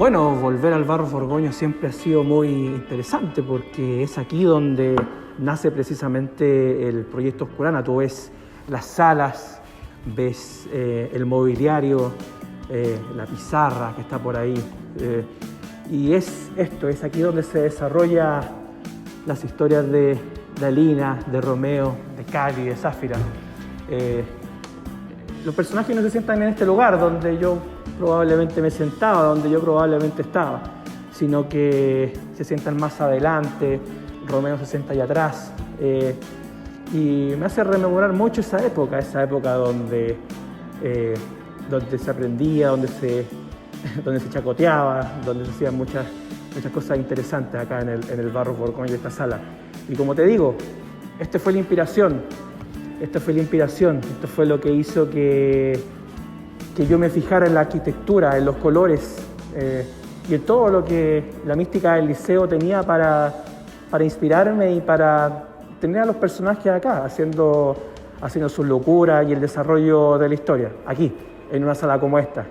Bueno, volver al Barros Borgoño siempre ha sido muy interesante porque es aquí donde nace precisamente el proyecto Oscurana. Tú ves las salas, ves el mobiliario, la pizarra que está por ahí. Y es aquí donde se desarrollan las historias de Alina, de Romeo, de Cali, de Zafira. Los personajes no se sientan en este lugar donde yo probablemente me sentaba, donde yo probablemente estaba, sino que se sientan más adelante, Romeo se sienta allá atrás, y me hace rememorar mucho esa época donde se aprendía, donde se chacoteaba, donde se hacían muchas cosas interesantes acá en el Barros Borgoño de esta sala. Y como te digo, esta fue la inspiración, esto fue lo que hizo que yo me fijara en la arquitectura, en los colores y en todo lo que la mística del liceo tenía para inspirarme y para tener a los personajes acá, haciendo sus locuras y el desarrollo de la historia, aquí, en una sala como esta.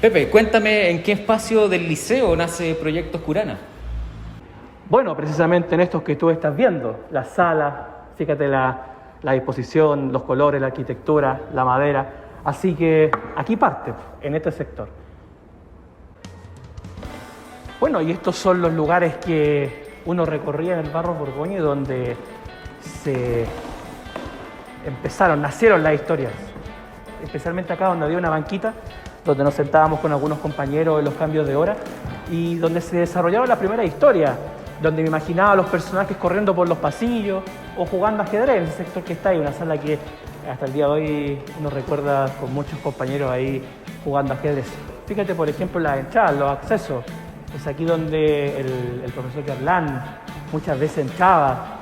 Pepe, cuéntame en qué espacio del liceo nace Proyecto Oscurana. Bueno, precisamente en estos que tú estás viendo, la sala, fíjate la disposición, los colores, la arquitectura, la madera. Así que aquí parte, en este sector. Bueno, y estos son los lugares que uno recorría en el Barros Borgoño, donde nacieron las historias. Especialmente acá donde había una banquita, donde nos sentábamos con algunos compañeros en los cambios de hora y donde se desarrollaba la primera historia, donde me imaginaba a los personajes corriendo por los pasillos o jugando ajedrez en ese sector que está ahí, una sala que hasta el día de hoy uno recuerda con muchos compañeros ahí jugando ajedrez. Fíjate, por ejemplo, las entradas, los accesos. Es aquí donde el profesor Carlán muchas veces entraba.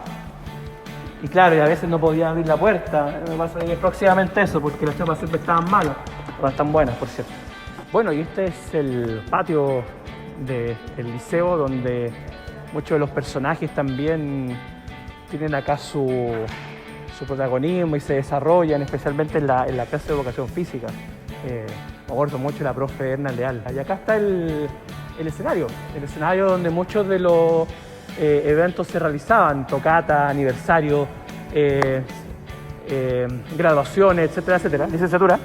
Y claro, y a veces no podía abrir la puerta. Me pasa próximamente eso, porque las chapas siempre estaban malas. No están buenas, por cierto. Bueno, y este es el patio del liceo, donde muchos de los personajes también tienen acá su protagonismo y se desarrollan, especialmente en la clase de educación física. Me acuerdo mucho de la profe Erna Leal. Y acá está el escenario donde muchos de los eventos se realizaban, tocata, aniversario, graduaciones, etcétera, licenciatura.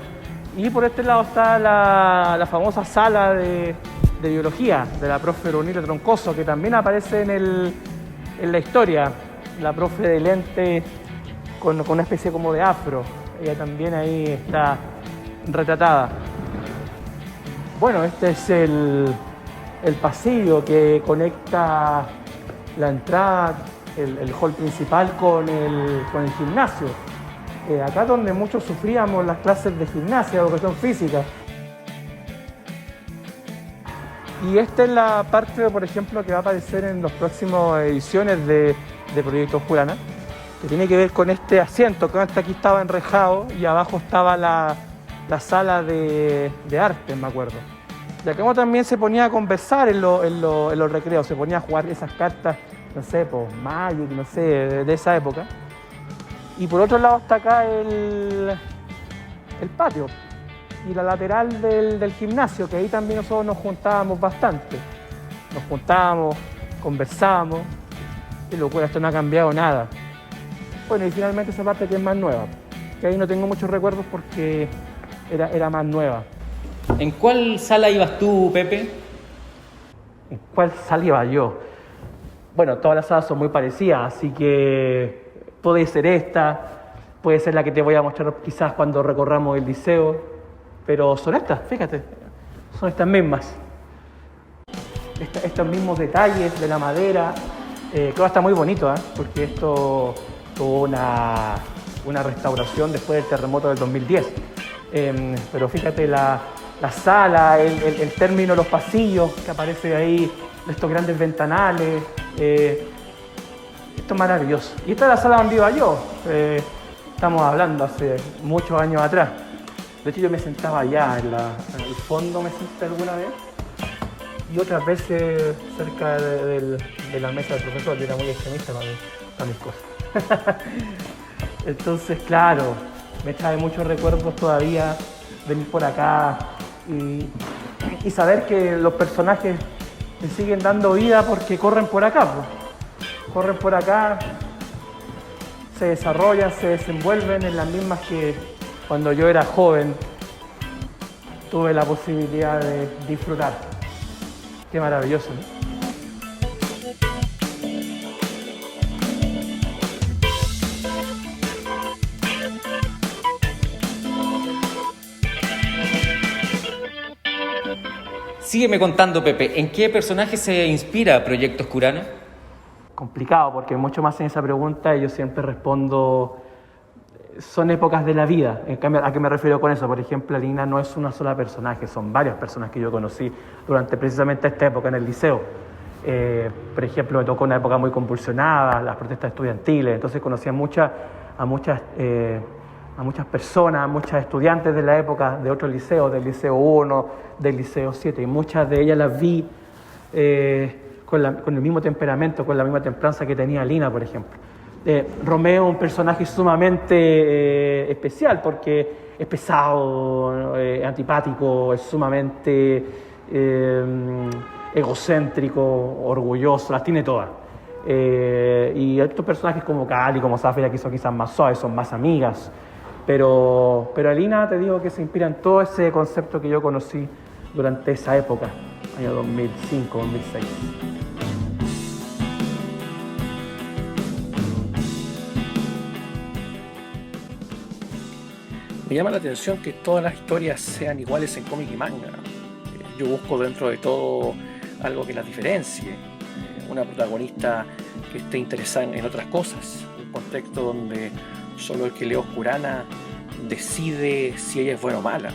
Y por este lado está la famosa sala de biología de la profe Brunilda Troncoso, que también aparece en la historia. La profe de lente con una especie como de afro. Ella también ahí está retratada. Bueno, este es el pasillo que conecta la entrada, el hall principal con el gimnasio. Acá donde muchos sufríamos las clases de gimnasia, de educación física. Y esta es la parte, por ejemplo, que va a aparecer en las próximas ediciones de Proyecto Oscurana, que tiene que ver con este asiento, que antes aquí estaba enrejado y abajo estaba la sala de arte, me acuerdo. Y acá uno también se ponía a conversar en los recreos, se ponía a jugar esas cartas, no sé, pues Magic, no sé, de esa época. Y por otro lado está acá el patio y la lateral del gimnasio, que ahí también nosotros nos juntábamos bastante. Nos juntábamos, conversábamos, y locura, esto no ha cambiado nada. Bueno, y finalmente esa parte que es más nueva, que ahí no tengo muchos recuerdos porque era más nueva. ¿En cuál sala ibas tú, Pepe? ¿En cuál sala iba yo? Bueno, todas las salas son muy parecidas, así que puede ser esta, puede ser la que te voy a mostrar quizás cuando recorramos el liceo, pero son estas, fíjate, son estas mismas. Estos mismos detalles de la madera, creo que está muy bonito, porque esto tuvo una restauración después del terremoto del 2010. Pero fíjate la la sala, el término, los pasillos que aparece ahí, estos grandes ventanales. Esto es maravilloso. Y esta es la sala donde iba yo. Estamos hablando hace muchos años atrás. De hecho, yo me sentaba allá, en el fondo me senté alguna vez. Y otras veces cerca de la mesa del profesor, que era muy extremista para mis cosas. Entonces, claro, me trae muchos recuerdos todavía venir por acá y saber que los personajes me siguen dando vida porque corren por acá. Corren por acá, se desarrollan, se desenvuelven en las mismas que cuando yo era joven tuve la posibilidad de disfrutar. Qué maravilloso, ¿no? Sígueme contando, Pepe, ¿en qué personaje se inspira Proyectos Curana? Complicado, porque mucho más en esa pregunta yo siempre respondo, son épocas de la vida. ¿A qué me refiero con eso? Por ejemplo, Alina no es una sola personaje, son varias personas que yo conocí durante precisamente esta época en el liceo. Por ejemplo, me tocó una época muy convulsionada, las protestas estudiantiles, entonces conocí a muchas personas, a muchas estudiantes de la época de otros liceos, del Liceo 1, del Liceo 7, y muchas de ellas las vi con el mismo temperamento, con la misma templanza que tenía Lina, por ejemplo. Romeo es un personaje sumamente especial porque es pesado, antipático, es sumamente egocéntrico, orgulloso, las tiene todas. Y estos personajes como Cali, como Zafira, que son quizás más suaves, son más amigas. Pero Alina, te digo que se inspira en todo ese concepto que yo conocí durante esa época, año 2005, 2006. Me llama la atención que todas las historias sean iguales en cómic y manga. Yo busco dentro de todo algo que las diferencie. Una protagonista que esté interesada en otras cosas. Un contexto donde solo el que lee Curana decide si ella es buena o mala.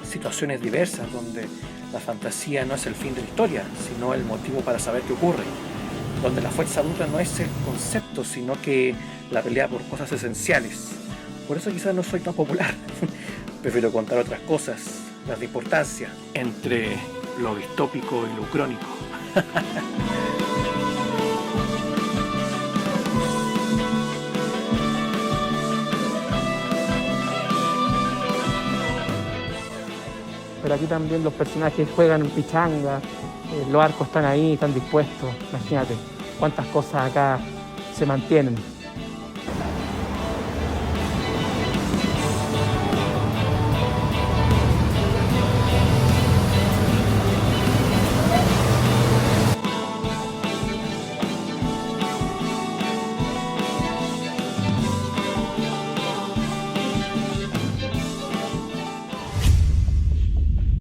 Situaciones diversas donde la fantasía no es el fin de la historia, sino el motivo para saber qué ocurre. Donde la fuerza bruta no es el concepto, sino que la pelea por cosas esenciales. Por eso quizás no soy tan popular. Prefiero contar otras cosas, las de importancia, entre lo distópico y lo crónico. Pero aquí también los personajes juegan en pichanga, los arcos están ahí, están dispuestos. Imagínate cuántas cosas acá se mantienen.